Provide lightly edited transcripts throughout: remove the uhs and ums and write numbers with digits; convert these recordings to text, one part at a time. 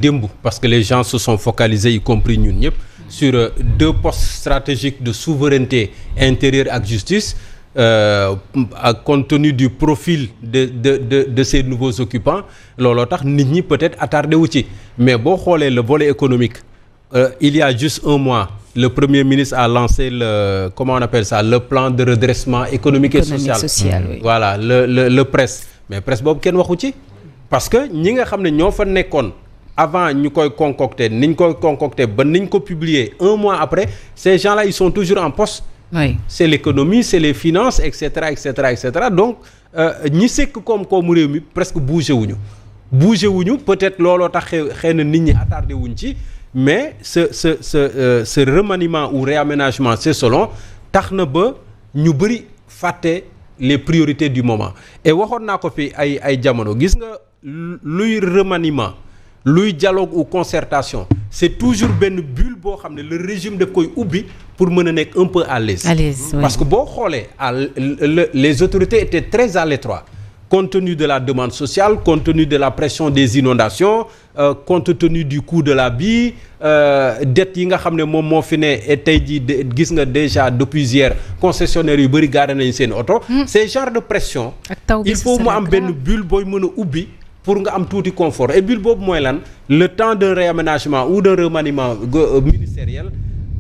démb parce que les gens se sont focalisés y compris ñun ñëpp sur 2 postes stratégiques de souveraineté intérieure ak justice compte tenu du profil de ces nouveaux occupants looloo tax nit ñi peut-être attardé wu ci mais boo xoolee le volet économique il y a juste un mois le Premier ministre a lancé le plan de redressement économique et social. Oui. Voilà le PRES mais PRES boobu kenn waxu ci parce que ñi nga xam ne ñoo fa nekkoon avant ñu koy concocter niñ koy concocter ba niñ ko publier 1 mois après ces gens-là ils sont toujours en poste. Oui. C'est l'économie c'est les finances et cetera donc ñi sekk koom-koomu réew mi presque bougé wuñu peut-être looloo tax xëy na nit ñi attardé wuñ ci mais ce remaniement ou réaménagement c'est selon tax na ba ñu bëri fàtte les priorités du moment et waxoon naa ko fi ay jamono gis nga luy remaniement luy dialogue ou concertation c'est toujours benn bulle boo xam ne le régime daf koy ubbi pour mën a nekk un peu à l'aise Oui. Parce que boo xoolee les autorités étaient très à l'étroit compte tenu de la demande sociale compte tenu de la pression des inondations compte tenu du coût de la vie dette yi nga xam ne moom moo fi ne et tey jii gis nga déjà depuis hier concessionnaires yu bëri gaare nañ seen oto ces genres de pression il faut mu am benn bulle booy mën a ubbi pour nga am tuuti confort et bulle boobu mooy lan le temps d'un réaménagement ou d'un remaniement ministériel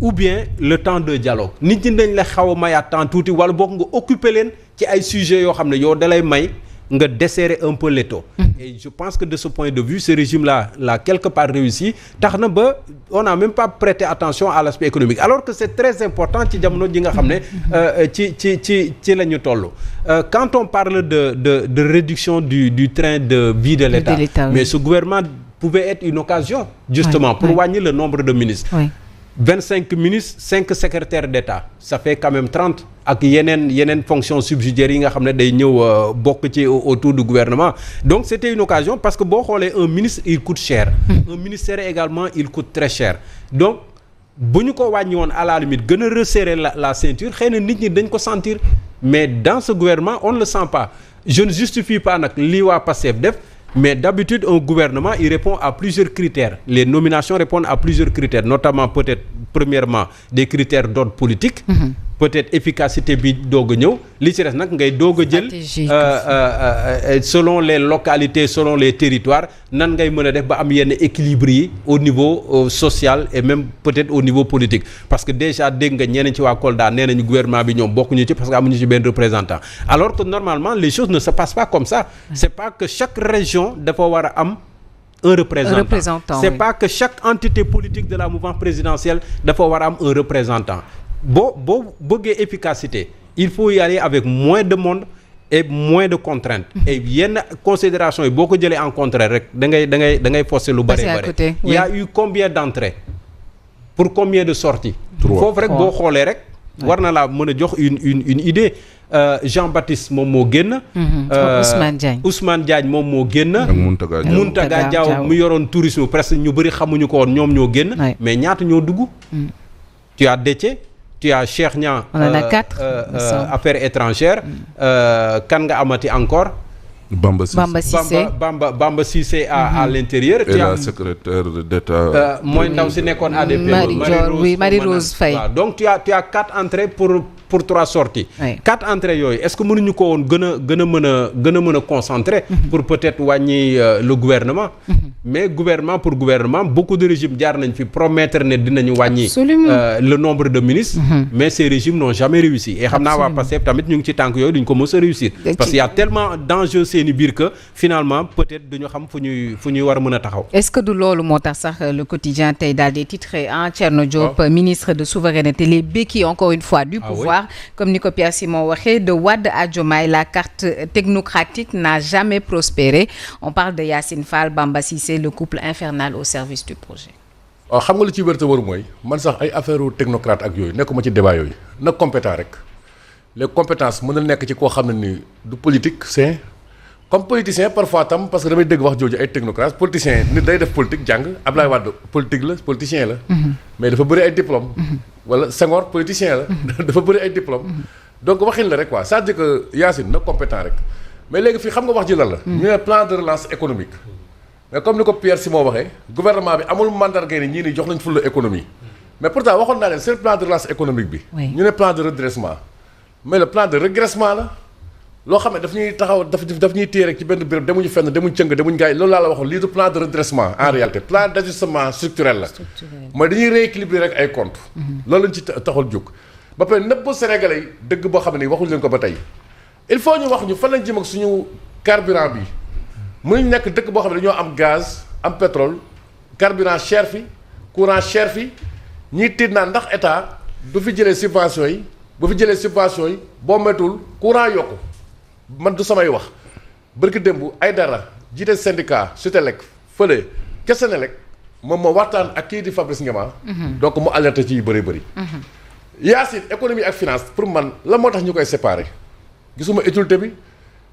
ou bien le temps de dialogue nit ñi dañ la xaw a mayaat temps tuuti wala boog nga occuper leen ci ay sujets yoo xam ne yow dalay may nga desserrer un peu l'étau et je pense que de ce point de vue ce régime-là l'a quelque part réussi tax na ba on n'a même pas prêté attention à l'aspect économique alors que c'est très important ci jamono ji nga xam ne ci la ñu toll quand on parle de réduction du train de vie de l'État mais ce gouvernement pouvait être une occasion justement pour wàññi le nombre de ministres 25 ministres 5 secrétaires d'État ça fait quand même 30 ak yeneen fonctions subsidiaires yi nga xam ne day ñëw bokk ci autour du gouvernement donc c'était une occasion parce que boo xoolee un ministre il coûte cher un ministère également il coûte très cher donc bu ñu ko wàññi woon à la limite gën a resserrer la ceinture xëy na nit ñi dañ ko sentir mais dans ce gouvernement on ne le sent pas je ne justifie pas nag lii waa Pastef def mais d'habitude un gouvernement il répond à plusieurs critères les nominations répondent à plusieurs critères notamment peut-être premièrement des critères d'ordre politique peut-être efficacité bi doog a ñëw li ci des nag ngay doog a jël selon les localités selon les territoires nan ngay mën a def ba am yenn équilibre yi au niveau social et même peut-être au niveau politique parce que déjà dégg nga ñeneen ci waa Kolda nee nañu gouvernement bi ñoom bokkuñu ci parce que amuñu ci benn représentant alors que normalement les choses ne se passent pas comme ça c'est pas que chaque région dafa war a am un représentant c'est pas que chaque entité politique de la mouvance présidentielle dafa war a am un représentant boo bëggee efficacité il faut y aller avec moins de monde et moins de contraintes et yenn considération yi boo ko jëlee en contraire rek da ngay forcer lu bare il y a eu combien d'entrées pour combien de sorties foofu rek boo xoolee rek war na laa mën a jox une idée Jean-Baptiste moom moo génn Ousmane Diagne moom moo génn Mountaga Diaw mu yoroon tourisme presque ñu bëri xamuñu ko woon ñoom ñoo génn mais ñaata ñoo dugg tu as Déthié tu as Cheikh Niang on en a 4 affaires étrangères kan nga amati encore Bamba Cissé Bamba Cissé à l'intérieur et la secrétaire d'État mooy ndaw si nekkoon ADP Marie-Rose Faye donc tu as 4 entrées pour 3 sorties 4 entrées yooyu est-ce que mënuñu ko woon gën a mën a concentrer pour peut-être wàññi le gouvernement mais gouvernement pour gouvernement beaucoup de régimes jaar nañ fi promettre ne dinañu wàññi le nombre de ministres mais ces régimes n'ont jamais réussi et xam naa waa Pastef tamit ñu ngi ci tànk yooyu duñ ko mës a réussir parce qu'il y a tellement d'enjeux seeni biir que finalement peut-être duñu xam fu ñuy war a mën a taxaw. Est-ce que du loolu moo tax sax le quotidien tey daal di titré Thierno Diop ministre de souveraineté les béquilles encore une fois du pouvoir comme ni ko Pierre Simon waxee de Wade à Diomaye la carte technocratique n'a jamais prospéré on parle de Yacine Fall Bamba Cissé le couple infernal au service du projet. waaw xam nga lu ci wér te wër mooy man sax ay affaire technocrate ak yooyu nekkuma ci débat yooyu nag compétent rek les compétences mën na nekk ci koo xam ne ni du politique c'est comme politicien parfois tam parce que damay dégg wax jooju ay technocrate politicien nit day def politique jàng Ablaye Wade politique la politicien la mais dafa bëri ay diplôme wala Senghor politicien la dafa bëri ay diplôme donc waxin la rek quoi c'est-à-dire que Yacine na compétent rek mais léegi fii xam nga wax ji lan la ñu ne plan de relance économique mais comme ni ko Pierre Simon waxee gouvernement bi amul mandarga ni ñii ni jox nañ fulla économie mais pourtant waxoon naa leen seen plan de relance économique bi ñu ne plan de redressement mais le plan de régressement la loo xam ne daf ñuy taxaw daf ñuy téye rek ci benn béréb demuñu fenn demuñ cëng demuñ gaay loolu laa la waxoon lii du plan de redressement en réalité plan d'ajustement structurel la mooy dañuy rééquilibrer rek ay comptes loolu lañ ci taxul jóg ba pare nëbb Sénégalais yi dëgg boo xam ne waxuñ leen ko ba tey il faut ñu wax ñu fan lañ jëm ak suñu carburant bi mënuñ nekk dëkk boo xam ne dañoo am gaz am pétrole carburant cher fi courant cher fi ñiy tiit naa ndax état du fi jëlee subventions yi bu fi jëlee subventions yi boo metul courant yokku man du samay wax bërki démb ay dara jiite syndicat Sutelec fële ca Senelec moom moo waxtaan ak kii di Fabrice Ngema donc mu alerté ci yu bëri bëri Yacine économie ak finance pour man la moo tax ñu koy séparé gisuma utilité bi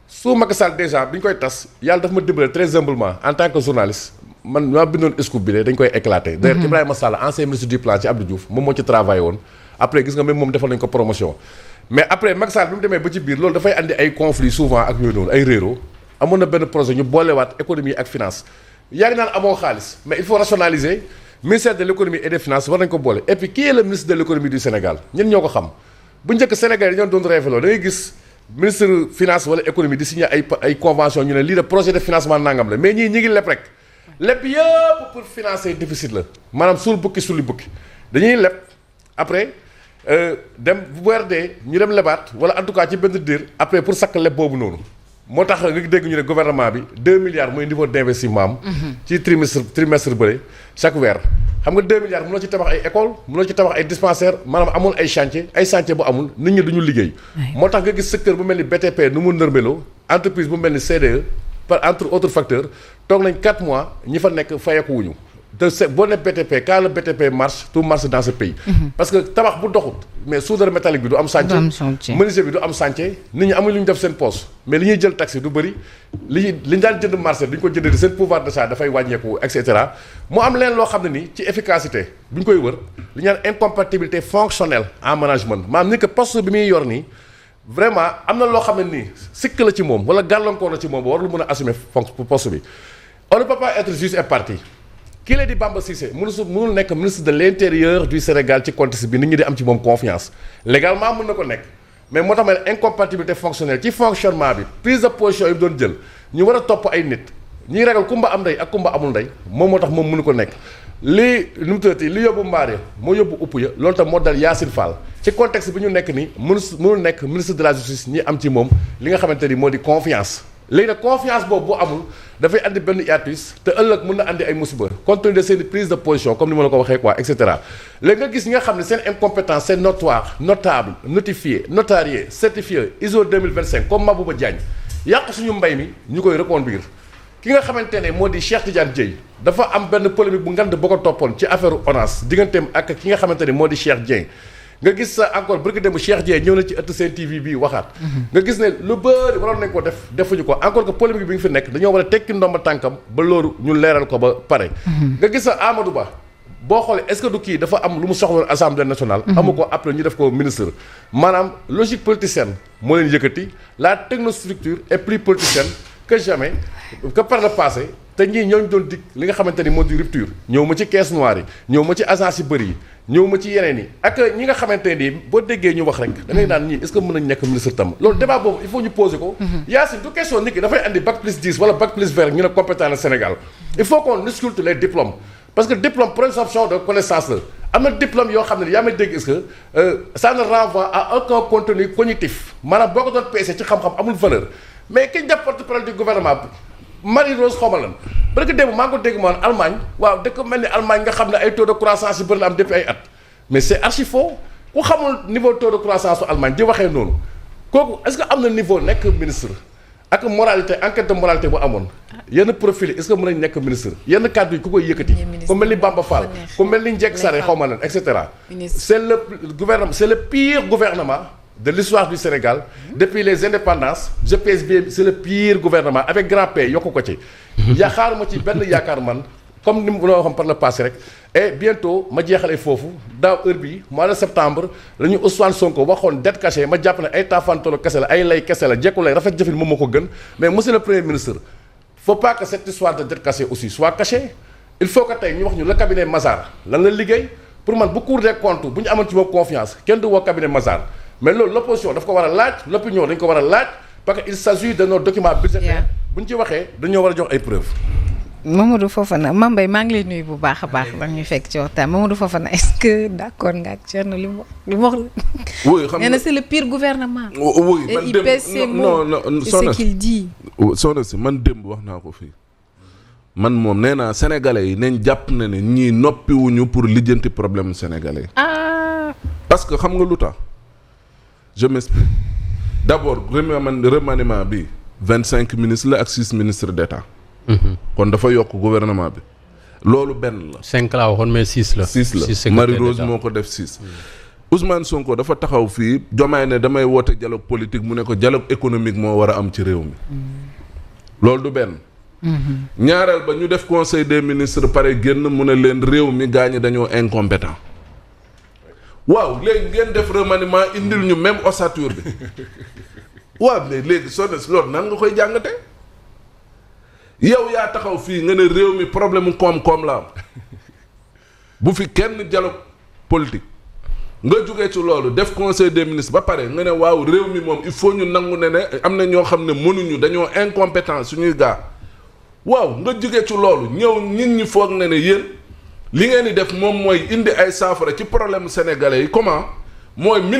su Macky Sall déjà bi ñu koy tas yàlla dafa ma dimbale très humblement en tant que journaliste man maa bindoon scoop bi dañ koy éclaté d'ailleurs Ibrahima Sall ancien ministre du plan ci Abdou Diouf moom moo ci travaillé woon après gis nga même moom defal nañ ko promotion mais après Macky Sall bi mu demee ba ci biir loolu dafay andi ay conflits souvent ak yooyu noonu ay réero amoon na benn projet ñu boolewaat économie ak finance yaa ngi naan amoo xaalis mais il faut rationaliser ministère de l'économie et des finances war nañ ko boole et puis qui est le ministre de l'économie du Sénégal ñen ñoo ko xam bu njëkk Sénégal yi ñoo doon révélo da ngay gis ministre finance wala économie di signé ay convention ñu ne lii de projet de financement nangam la mais ñii ñi ngi leb rek leb yëpp pour financer déficit la maanaam suul bukki suli bukki dañuy leb après dem bu weer dee ñu dem lebaat wala en tout cas ci benn diir après pour sakk leb boobu noonu moo tax nga dégg ñu ne gouvernement bi 2 milliards mooy niveau d'investissement am ci trimestre bële chaque weer xam nga 2 milliards mënoo ci tabax ay école mënoo ci tabax ay dispensaires maanaam amul ay chantier bu amul nit ñi duñu liggéey moo tax nga gis secteur bu mel ni BTP nu mu nërmeloo entreprise bu mel ni CDE par entre autres facteurs toog nañ 4 mois ñi fa nekk fayeku wuñu te boo ne BTP quand le BTP marche tout marche dans ce pays parce que tabax bu doxut mais soudeur métallique bi du am chantier menuisier bi du am chantier nit ñi amuñ lu ñu def seen poche mais li ñuy jël taxi du bëri li ñu daan jënd marché duñ ko jënd di seen pouvoir d'achat dafay wàññeeku et cetera mu am leen loo xam ne ni ci efficacité bu ñu koy wër li ñu naan incompatibilité fonctionnelle en management maanaam ni que poste bi muy yor nii vraiment am na loo xam ne nii sikk la ci moom wala gàllankoor la ci moom ba war lu mën a assumer poste bi on ne peut pas être juge et partie kii la di Bamba Cissé mënul nekk ministre de l'intérieur du Sénégal ci contexte bi nit ñi di am ci moom confiance légalement mën na ko nekk mais moo tax ma ne incompatibilité fonctionnelle ci fonctionnement bi prise de position yi doon jël ñu war a topp ay nit ñiy ragal kumba am ndey ak kumba amul ndey moom moo tax moom mënu ko nekk li nu mu tëddee li yóbbu mbaare moo yóbbu upp ya loolu tam moo dal Yacine Fall ci contexte bi ñu nekk ni mënul nekk ministre de la justice ñi am ci moom li nga xamante ni moo di confiance léegi nag confiance boobu bu amul dafay andi benn hiatus te ëllëg mën na andi ay musiba compte tenu de seen prise de position comme ni ma la ko waxee quoi et cetera léegi nga gis ñi nga xam ne seen incompétence c'est notoire notable notifié notarié certifié ISO 2025 comme Mabouba Diagne yàq suñu mbay mi ñu koy reconduire ki nga xamante ne moo di Cheikh Tidiane Dièye dafa am benn polémique bu ngand ba ko toppoon ci affaire ONAS digganteem ak ki nga xamante ne moo di Cheikh Dieng nga gis sa encore bërki démb Cheikh Dieng ñëw na ci ëtt seen TV bii waxaat nga gis ne lu bëri waroon nañ ko defuñu ko encore que polémique bi nga fi nekk dañoo war a tekki ndomba tànkam ba loolu ñu leeral ko ba pare nga gis sa Amadou Ba boo xoolee est-ce que du kii dafa am lu mu soxla woon Assemblée nationale amu ko après ñu def ko ministre maanaam logique politicienne moo leen yëkkati la technostructure est plus politicienne que jamais que par le passé te ñii ñooñu doon dig li nga xamante ni moo di rupture ñëw ma ci caisse noire yi ñëw ma ci agence yu bëri yi ñëw ma ci yeneen yi ak ñi nga xamante ni boo déggee ñu wax rek da ngay naan ñii est-ce que mën nañ nekk ministre tam loolu débat boobu il faut ñu poser ko Yacine du question nit ki dafay andi bac plus 10 wala bac plus 20 ñu ne compétent na Sénégal il faut qu'on ausculte les diplômes parce que diplôme présomption de connaissance la am na diplôme yoo xam ne yaa may dégg est-ce que ça ne renvoie à aucun contenu cognitif maanaam boo ko doon peese ci xam-xam amul valeur mais ki ñu def porte-parole du gouvernement Marie-Rose xawma lan parce que démb maa ngi ko dégg moom Allemagne waaw dëkk mel ni Allemagne nga xam ne ay taux de croissance yu bëri la am depuis ay at mais c'est archi faux ku xamul niveau taux de croissance su Allemagne di waxee noonu kooku est-ce que am na niveau nekk ministre ak moralité enquête de moralité bu amoon yenn profil est-ce que mën nañ nekk ministre yenn kàddu yi ku koy yëkkati ku mel ni Bamba Fall ku mel ni Ndiek Sarr xawma lan et cetera c'est le gouvernement c'est le pire gouvernement de l'histoire du Sénégal depuis les indépendances je pèse bien c'est le pire gouvernement avec grand P yokku ko ci yaakaaruma ci benn yaakaar man comme ni mu la waxoon par le passé rek et bientôt ma jeexalee foofu daaw heure bi mois de septembre la ñu Ousmane Sonko waxoon dette cachée ma jàpp ne ay taafantolo kese la ay lay kese la jekku lay rafet jëfin moom moo ko gën mais monsieur le premier ministre faut pas que cette histoire de dette cachée aussi soit cachée il faut que tey ñu wax ñu le cabinet Mazars lan la liggéey pour man bu Cour des comptes bu ñu amoon ci boobu confiance kenn du woo cabinet Mazars mais loolu l'opposition daf ko war a laaj l'opinion dañ ko war a laaj parce que il s'agit de nos documents budgétaires bu ñu ci waxee dañoo war a jox ay preuves. Mamadou Fofana Mame Mbaye maa ngi lay nuyu bu baax a baax. da ñuy fekk ci waxtaan Mamadou Fofana est-ce que d'accord nga ak Thierno li mu wax. oui xam nga nee na c'est le pire gouvernement. oui et man il pèse ses mots. non c'est ce qu'il dit. soxna si man démb wax naa ko fii man moom nee naa sénégalais yi nañ jàpp na ne ñii noppiwuñu pour lijjanti problème sénégalais. parce que xam nga lu tax je m'explique d'abord remaniement bi 25 ministres la ak 6 ministres d'État. kon dafa yokk gouvernement bi loolu benn la. 5 laa waxoon mais 6 la. 6 la Marie Rose moo ko def 6. Ousmane Sonko dafa taxaw fii Diomaye ne damay woote dialogue politique mu ne ko dialogue économique moo war a am ci réew mi. loolu du benn. ñaareel ba ñu def conseil des ministres pare génn mu ne leen réew mi gaañi dañoo incompétent. waaw léegi ngeen def remaniement indil ñu même ossature bi waaw mais léegi soo ne loolu nan nga koy jàngate. yow yaa taxaw fii nga ne réew mi problème koom-koom la am bu fi kenn dialogue politique nga jógee ci loolu def conseil des ministres ba pare nga ne waaw réew mi moom il faut ñu nangu ne am na ñoo xam ne mënuñu dañoo incompétent suñuy gaa waaw nga jógee ci loolu ñëw nit ñi foog ne yéen li ngeen di def moom mooy indi ay saafara ci problème sénégalais yi comment mooy ministre